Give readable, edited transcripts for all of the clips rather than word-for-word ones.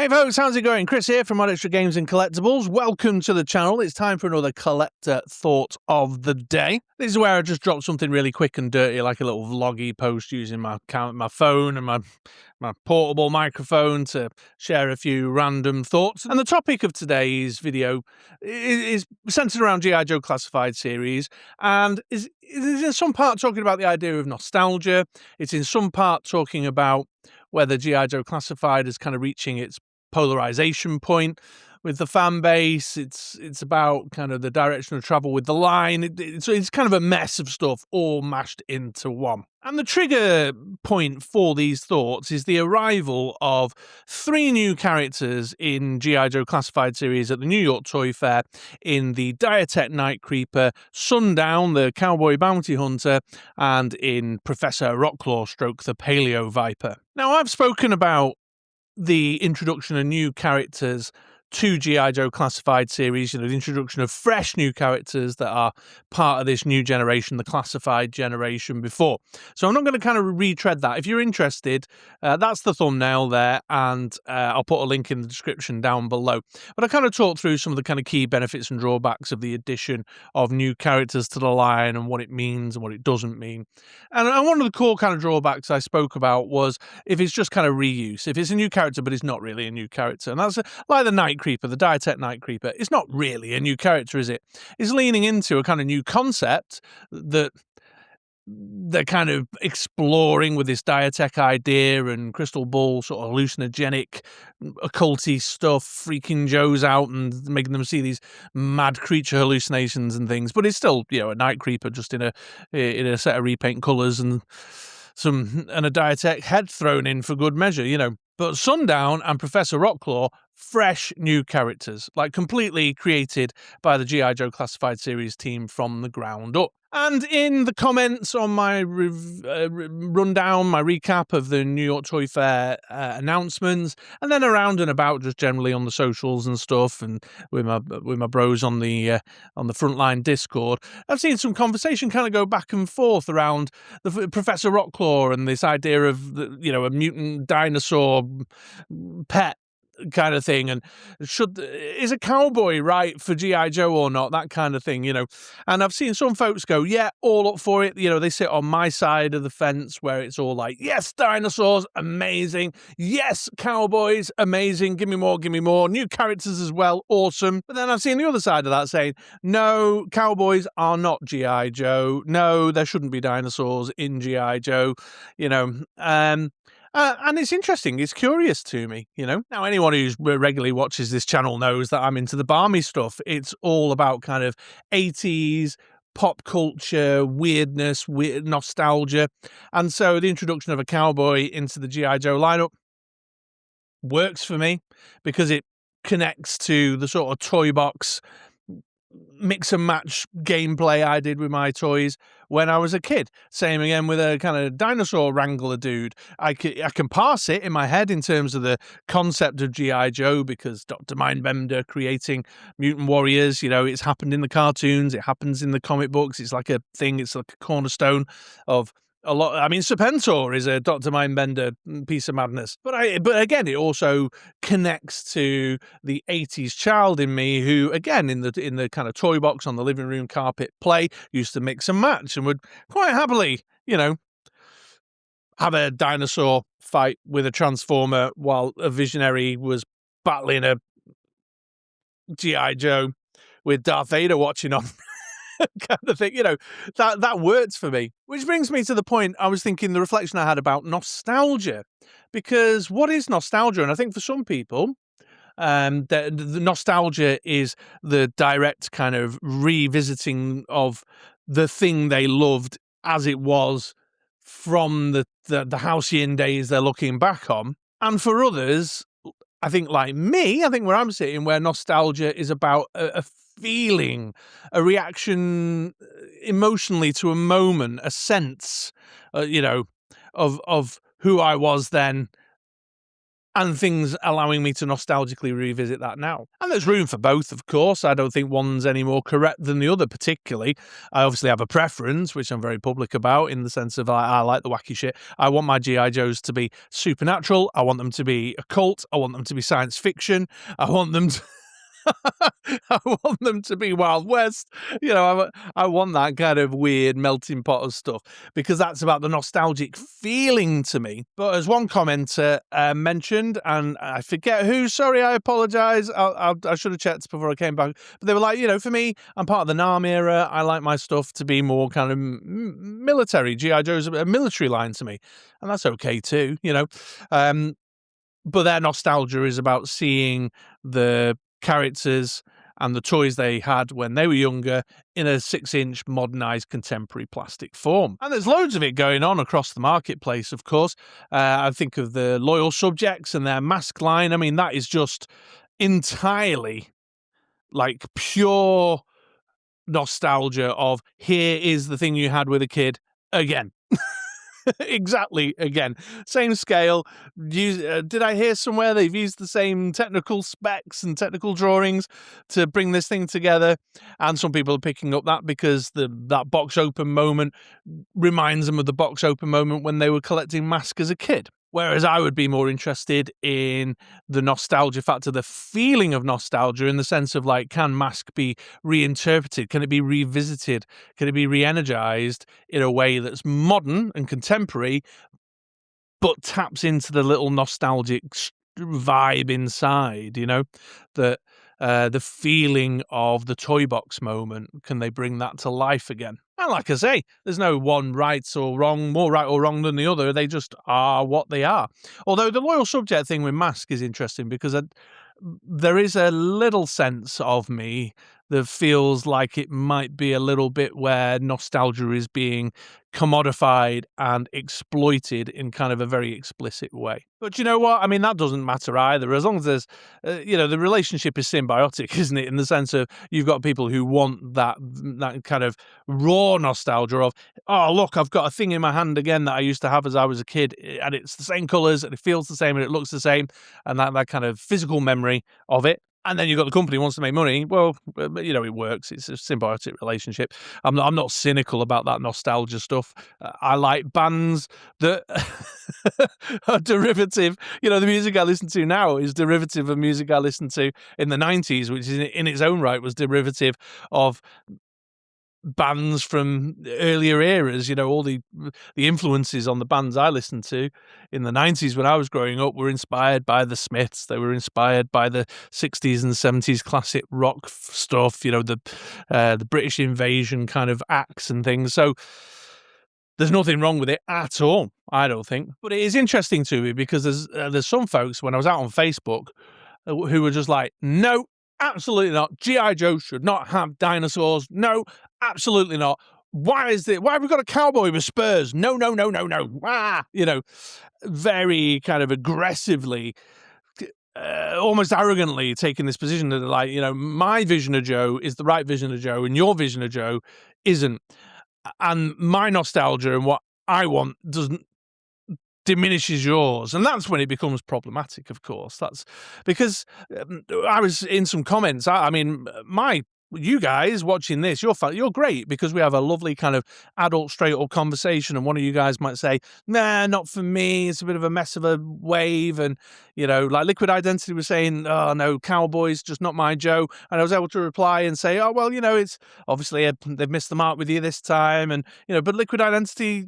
Hey folks, how's it going? Chris here from MoDXtra Games and Collectibles. Welcome to the channel. It's time for another collector thought of the day. This is where I just drop something really quick and dirty, like a little vloggy post using my phone and my portable microphone to share a few random thoughts. And the topic of today's video is centered around G.I. Joe Classified series, and is in some part talking about the idea of nostalgia. It's in some part talking about whether G.I. Joe Classified is kind of reaching its polarization point with the fan base. It's about kind of the direction of travel with the line. It's kind of a mess of stuff all mashed into one. And the trigger point for these thoughts is the arrival of 3 new characters in G.I. Joe Classified series at the New York Toy Fair in the Diatech Night Creeper, Sundown, the Cowboy Bounty Hunter, and in Professor Rockclaw / the Paleo Viper. Now, I've spoken about the introduction of new characters to G.I. Joe Classified series, the introduction of fresh new characters that are part of this new generation, the Classified generation before. So I'm not going to kind of retread that. If you're interested, that's the thumbnail there, and I'll put a link in the description down below. But I kind of talked through some of the kind of key benefits and drawbacks of the addition of new characters to the line and what it means and what it doesn't mean. And one of the core kind of drawbacks I spoke about was if it's just kind of reuse, if it's a new character but it's not really a new character. And that's like the Night Creeper, the Diatech Night Creeper. It's not really a new character, is it? It's leaning into a kind of new concept that they're kind of exploring with this Diatech idea and crystal ball sort of hallucinogenic occulty stuff, freaking Joes out and making them see these mad creature hallucinations and things. But it's still, a Night Creeper just in a set of repaint colours and a Diatech head thrown in for good measure, But Sundown and Professor Rockclaw, fresh new characters, like completely created by the G.I. Joe Classified series team from the ground up. And in the comments on my rundown, my recap of the New York Toy Fair announcements, and then around and about just generally on the socials and stuff, and with my bros on the Frontline Discord, I've seen some conversation kind of go back and forth around the Professor Rockclaw and this idea of a mutant dinosaur pet kind of thing, and is a cowboy right for G.I. Joe or not, that kind of thing, And I've seen some folks go, yeah, all up for it. They sit on my side of the fence where it's all like, yes, dinosaurs, amazing. Yes, cowboys, amazing. Give me more. New characters as well, awesome. But then I've seen the other side of that saying, no, cowboys are not G.I. Joe. No, there shouldn't be dinosaurs in G.I. Joe, and it's interesting. It's curious to me, Now, anyone who regularly watches this channel knows that I'm into the barmy stuff. It's all about kind of 80s pop culture, weirdness, weird nostalgia. And so the introduction of a cowboy into the G.I. Joe lineup works for me because it connects to the sort of toy box mix and match gameplay I did with my toys when I was a kid. Same again with a kind of dinosaur wrangler dude. I can parse it in my head in terms of the concept of G.I. Joe because Dr. Mindbender creating mutant warriors, it's happened in the cartoons, it happens in the comic books, it's like a thing, it's like a cornerstone of a lot. I mean, Serpentor is a Dr. Mindbender piece of madness, but again, it also connects to the 80s child in me who, again, in the kind of toy box on the living room carpet play, used to mix and match and would quite happily, have a dinosaur fight with a transformer while a visionary was battling a G.I. Joe with Darth Vader watching on. Kind of thing, that works for me. Which brings me to the point I was thinking, the reflection I had about nostalgia. Because what is nostalgia? And I think for some people, the nostalgia is the direct kind of revisiting of the thing they loved as it was from the halcyon days they're looking back on. And for others, I think like me, where I'm sitting, where nostalgia is about a feeling, a reaction emotionally to a moment, a sense, of who I was then and things allowing me to nostalgically revisit that now. And there's room for both, of course. I don't think one's any more correct than the other particularly. I obviously have a preference, which I'm very public about, in the sense of I like the wacky shit. I want my G.I. Joes to be supernatural. I want them to be occult. I want them to be science fiction. I want them to... I want them to be Wild West. I want that kind of weird melting pot of stuff, because that's about the nostalgic feeling to me. But as one commenter mentioned, and I forget who, sorry, I apologise. I should have checked before I came back. But they were like, for me, I'm part of the NARM era. I like my stuff to be more kind of military. G.I. Joe's a military line to me. And that's okay too, But their nostalgia is about seeing the characters and the toys they had when they were younger in a 6-inch modernized contemporary plastic form. And there's loads of it going on across the marketplace, of course. I think of the Loyal Subjects and their mask line. I mean, that is just entirely like pure nostalgia of, here is the thing you had with a kid again. Exactly, again, same scale. Did I hear somewhere they've used the same technical specs and technical drawings to bring this thing together? And some people are picking up that because that box open moment reminds them of the box open moment when they were collecting Mask as a kid. Whereas I would be more interested in the nostalgia factor, the feeling of nostalgia, in the sense of like, can Mask be reinterpreted? Can it be revisited? Can it be re-energized in a way that's modern and contemporary, but taps into the little nostalgic vibe inside, that the feeling of the toy box moment, can they bring that to life again? And like I say, there's no one right or wrong, more right or wrong than the other. They just are what they are. Although the Loyal Subject thing with Mask is interesting, because there is a little sense of me that feels like it might be a little bit where nostalgia is being commodified and exploited in kind of a very explicit way. But you know what? I mean, that doesn't matter either. As long as there's, the relationship is symbiotic, isn't it? In the sense of, you've got people who want that kind of raw nostalgia of, oh, look, I've got a thing in my hand again that I used to have as I was a kid, and it's the same colours, and it feels the same, and it looks the same, and that kind of physical memory of it. And then you've got the company who wants to make money. Well, it works. It's a symbiotic relationship. I'm not cynical about that nostalgia stuff. I like bands that are derivative. The music I listen to now is derivative of music I listened to in the 90s, which is in its own right was derivative of bands from earlier eras. All the influences on the bands I listened to in the 90s when I was growing up were inspired by the Smiths. They were inspired by the 60s and 70s classic rock stuff, the British Invasion kind of acts and things. So there's nothing wrong with it at all, I don't think. But it is interesting to me, because there's some folks, when I was out on Facebook, who were just like, no, absolutely not. G.I. Joe should not have dinosaurs. No, absolutely not. Why have we got a cowboy with spurs? No. Very kind of aggressively, almost arrogantly taking this position that, like, my vision of Joe is the right vision of Joe and your vision of Joe isn't. And my nostalgia and what I want doesn't diminishes yours, and that's when it becomes problematic. Of course, that's because I was in some comments. I mean, you guys watching this, you're great, because we have a lovely kind of adult straight up conversation, and one of you guys might say, nah, not for me, it's a bit of a mess of a wave, and like Liquid Identity was saying, oh no, Cowboys, just not my Joe. And I was able to reply and say, oh well, it's obviously they've missed the mark with you this time, and but Liquid Identity,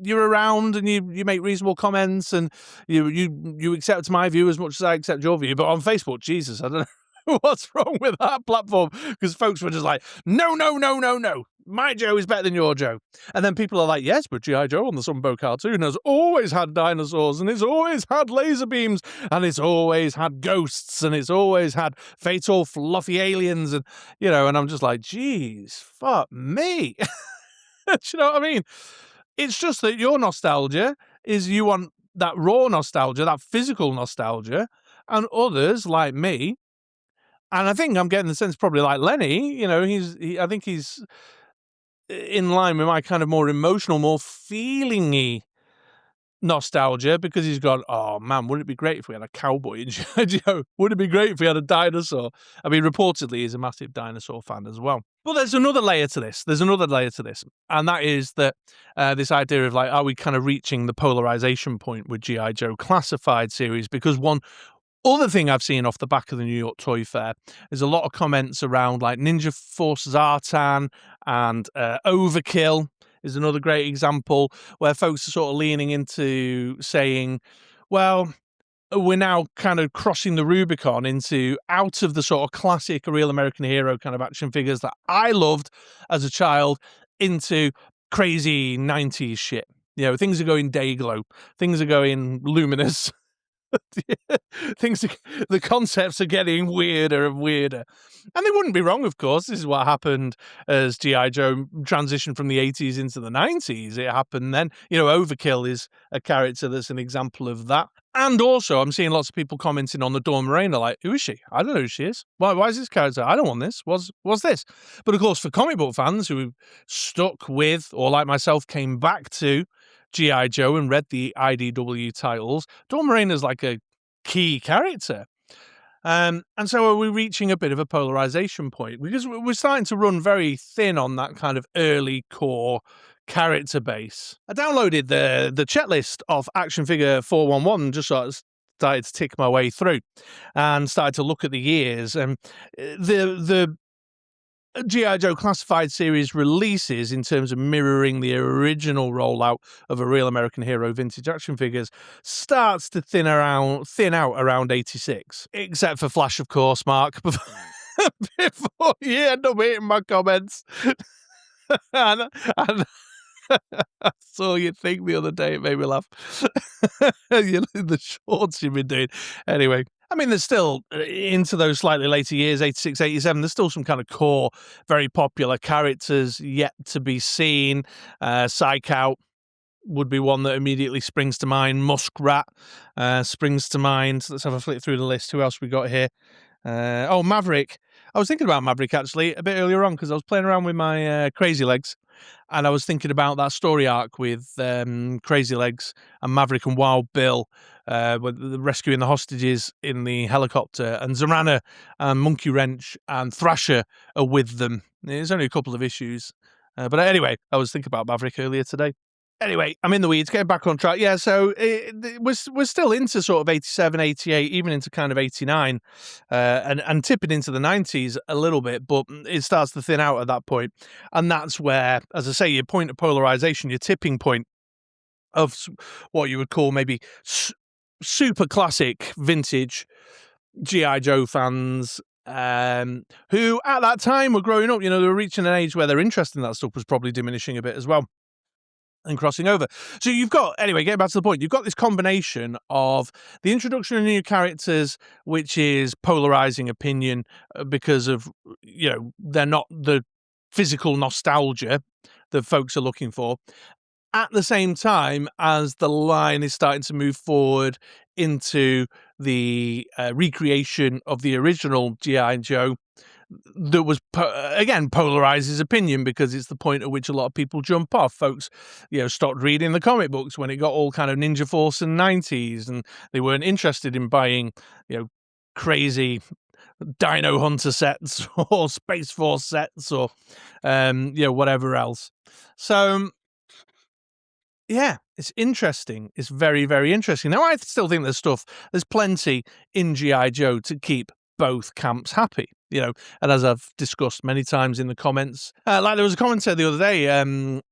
you're around and you make reasonable comments, and you accept my view as much as I accept your view. But on Facebook, Jesus, I don't know what's wrong with that platform, because folks were just like, no, my Joe is better than your Joe. And then people are like, yes, but G.I. Joe on the Sunbow cartoon has always had dinosaurs, and it's always had laser beams, and it's always had ghosts, and it's always had fatal fluffy aliens, and and I'm just like, geez, fuck me. Do you know what I mean? It's just that your nostalgia is, you want that raw nostalgia, that physical nostalgia, and others like me, and I think I'm getting the sense probably like Lenny, I think he's in line with my kind of more emotional, more feelingy nostalgia because he's gone, oh man, wouldn't it be great if we had a cowboy in G.I. Joe? Wouldn't it be great if we had a dinosaur? I mean, reportedly, he's a massive dinosaur fan as well. But there's another layer to this. And that is that this idea of like, are we kind of reaching the polarization point with G.I. Joe Classified series? Because one other thing I've seen off the back of the New York Toy Fair is a lot of comments around like Ninja Force Zartan and Overkill is another great example where folks are sort of leaning into saying, well, we're now kind of crossing the Rubicon into out of the sort of classic Real American Hero kind of action figures that I loved as a child into crazy 90s shit. You know, things are going Dayglow, things are going luminous. The concepts are getting weirder and weirder. And they wouldn't be wrong, of course. This is what happened as G.I. Joe transitioned from the 80s into the 90s. It happened then. You know, Overkill is a character that's an example of that. And also, I'm seeing lots of people commenting on the Dawn Moreno, like, who is she? I don't know who she is. Why is this character? I don't want this. What's this? But of course, for comic book fans who stuck with, or like myself, came back to G.I. Joe and read the IDW titles, Dawn Moreno's like a key character. And so are we reaching a bit of a polarization point? Because we're starting to run very thin on that kind of early core character base. I downloaded the checklist of Action Figure 411, just sort of started to tick my way through and started to look at the years. And the G.I. Joe Classified series releases in terms of mirroring the original rollout of a Real American Hero vintage action figures starts to thin out around 86. Except for Flash, of course, Mark, before you end up hitting my comments. and I saw your thing the other day, it made me laugh. The shorts you've been doing. Anyway, I mean, there's still, into those slightly later years, 86, 87, there's still some kind of core, very popular characters yet to be seen. Psych Out would be one that immediately springs to mind. Muskrat springs to mind. Let's have a flick through the list. Who else we got here? Maverick. I was thinking about Maverick, actually, a bit earlier on, because I was playing around with my Crazy Legs, and I was thinking about that story arc with Crazy Legs and Maverick and Wild Bill, rescuing the hostages in the helicopter, and Zorana and Monkey Wrench and Thrasher are with them. There's only a couple of issues. But anyway, I was thinking about Maverick earlier today. Anyway, I'm in the weeds, getting back on track. Yeah, so we're still into sort of 87, 88, even into kind of 89, and tipping into the 90s a little bit, but it starts to thin out at that point. And that's where, as I say, your point of polarization, your tipping point of what you would call maybe super classic vintage G.I. Joe fans, who at that time were growing up, you know, they were reaching an age where their interest in that stuff was probably diminishing a bit as well. And crossing over. So you've got, anyway, getting back to the point, you've got this combination of the introduction of new characters, which is polarizing opinion because of, you know, they're not the physical nostalgia that folks are looking for, at the same time as the line is starting to move forward into the recreation of the original G.I. Joe, that was, again, polarizes opinion because it's the point at which a lot of people jump off. Folks, you know, stopped reading the comic books when it got all kind of Ninja Force and 90s, and they weren't interested in buying, you know, crazy Dino Hunter sets or Space Force sets or, you know, whatever else. So, yeah, it's interesting. It's very, very interesting. Now, I still think there's plenty in G.I. Joe to keep both camps happy, you know, and as I've discussed many times in the comments, like there was a commenter the other day,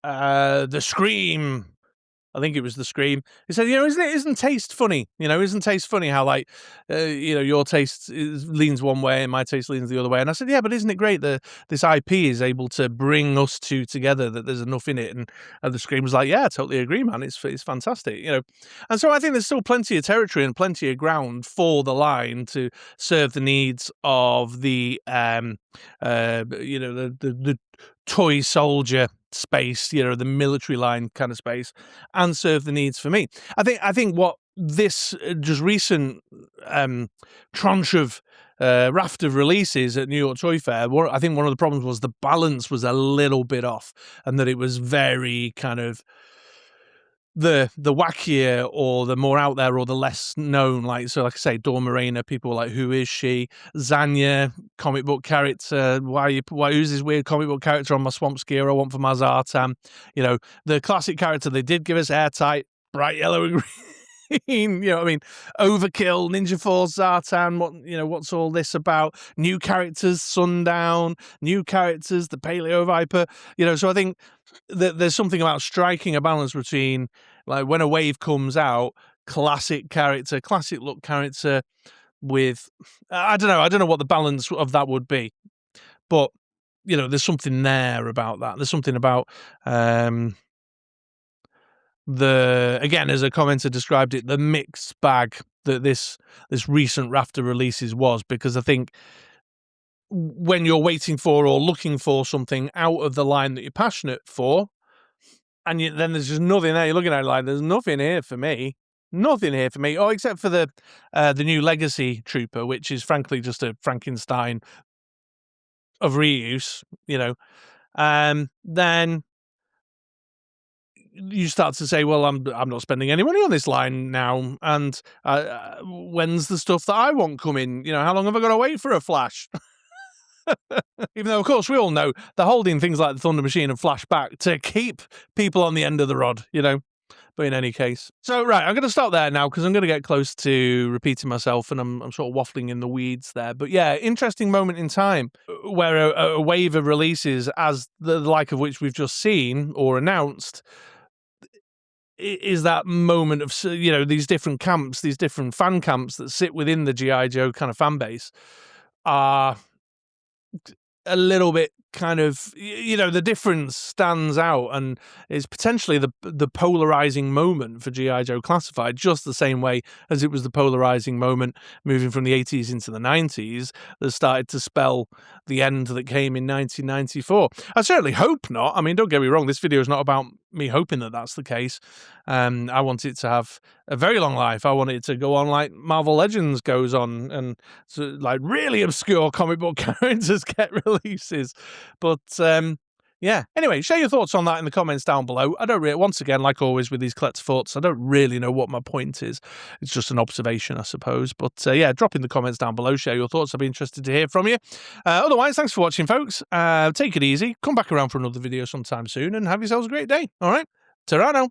the Scream, I think it was the Scream. He said, you know, isn't taste funny? You know, isn't taste funny how, like, you know, your taste leans one way and my taste leans the other way? And I said, yeah, but isn't it great that this IP is able to bring us two together, that there's enough in it? And the Scream was like, yeah, I totally agree, man. It's fantastic, you know. And so I think there's still plenty of territory and plenty of ground for the line to serve the needs of the, you know, the toy soldier space, you know, the military line kind of space, and serve the needs for me. I think what this just recent tranche of raft of releases at New York Toy Fair, I think one of the problems was the balance was a little bit off, and that it was very kind of the wackier or the more out there or the less known, like I say, Dawn Morena, people were like, who is she? Zanya, comic book character, why who's this weird comic book character on my swamp skier I want for my Zartan? You know, the classic character they did give us, airtight, bright yellow and green. You know what I mean? Overkill, Ninja Force, Zartan, what's all this about? New characters, Sundown, new characters, the Paleo Viper, so I think that there's something about striking a balance between, like, when a wave comes out, classic character, classic look character with, I don't know what the balance of that would be, but there's something there about that. There's something about again, as a commenter described it, the mixed bag that this recent Rafter releases was, because I think when you're waiting for or looking for something out of the line that you're passionate for, and then there's just nothing there, you're looking at it like, there's nothing here for me. Nothing here for me. Oh, except for the new Legacy Trooper, which is frankly just a Frankenstein of reuse, then you start to say, well, I'm not spending any money on this line now, and when's the stuff that I want coming? How long have I got to wait for a Flash? Even though, of course, we all know they're holding things like the Thunder Machine and Flash back to keep people on the end of the rod, But in any case, so right, I'm going to stop there now because I'm going to get close to repeating myself, and I'm sort of waffling in the weeds there. But yeah, interesting moment in time where a wave of releases, as the like of which we've just seen or announced, is that moment of, these different camps, these different fan camps that sit within the G.I. Joe kind of fan base are a little bit kind of, the difference stands out, and is potentially the polarizing moment for G.I. Joe Classified, just the same way as it was the polarizing moment moving from the 80s into the 90s that started to spell the end that came in 1994. I certainly hope not. I mean, don't get me wrong, this video is not about me hoping that that's the case. I want it to have a very long life. I want it to go on like Marvel Legends goes on, and so, like, really obscure comic book characters get releases. But yeah, anyway, share your thoughts on that in the comments down below. I don't really, once again, like always with these collector thoughts, I don't really know what my point is. It's just an observation, I suppose. But yeah, drop in the comments down below, share your thoughts. I'd be interested to hear from you. Otherwise, thanks for watching, folks. Take it easy. Come back around for another video sometime soon, and have yourselves a great day. All right, ta-ra now.